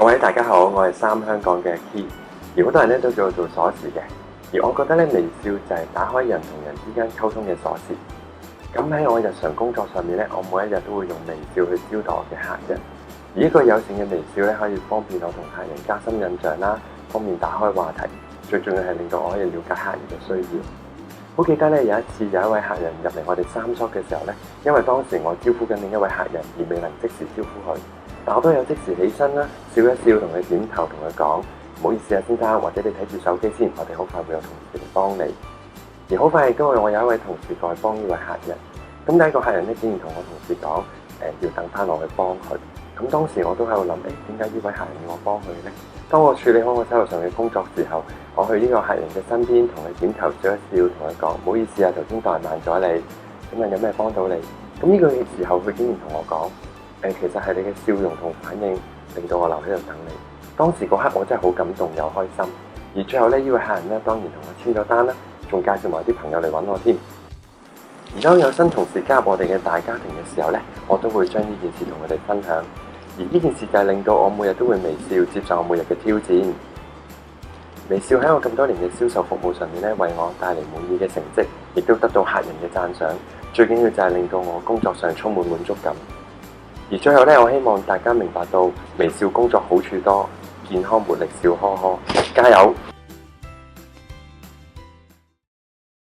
各位大家好，我係香港嘅 Key， 而好多人咧都叫我做鎖匙嘅，而我覺得咧微笑就係打開人同人之間溝通嘅鎖匙。咁喺我日常工作上面咧，我每一日都會用微笑去招待我嘅客人，而一個友善嘅微笑咧，可以方便我同客人加深印象啦，方便打開話題，最重要係令到我可以了解客人嘅需要。好記得咧，有一次有一位客人入嚟我哋三叔嘅時候咧，因為當時我招呼緊另一位客人而未能即時招呼佢。但我都有即時起身啦，笑一笑同佢點頭，同佢講唔好意思啊，先生，或者你睇住手機先，我哋好快會有同事嚟幫你。而好快亦都我有一位同事過去幫呢位客人。咁第一個客人咧竟然同我同事講要等翻我去幫佢。咁當時我都喺度諗點解呢位客人要我幫佢呢？當我處理好我手頭上嘅工作時候，我去呢個客人嘅身邊同佢點頭笑一笑，同佢講唔好意思啊，頭先怠慢咗你，咁啊有咩幫到你？咁呢個時候佢竟然同我講其實係你嘅笑容同反應令到我留喺度等你。當時嗰刻我真係好感動又開心。而最後呢位客人咧當然同我簽咗單啦，仲介紹埋啲朋友嚟揾我添。而當有新同事加入我哋嘅大家庭嘅時候呢，我都會將呢件事同佢哋分享。而呢件事就係令到我每日都會微笑接受我每日嘅挑戰。微笑喺我咁多年嘅銷售服務上面咧，為我帶嚟滿意嘅成績，亦都得到客人嘅讚賞。最緊要就係令到我工作上充滿滿足感。而最後咧，我希望大家明白到微笑工作好處多，健康活力笑呵呵，加油！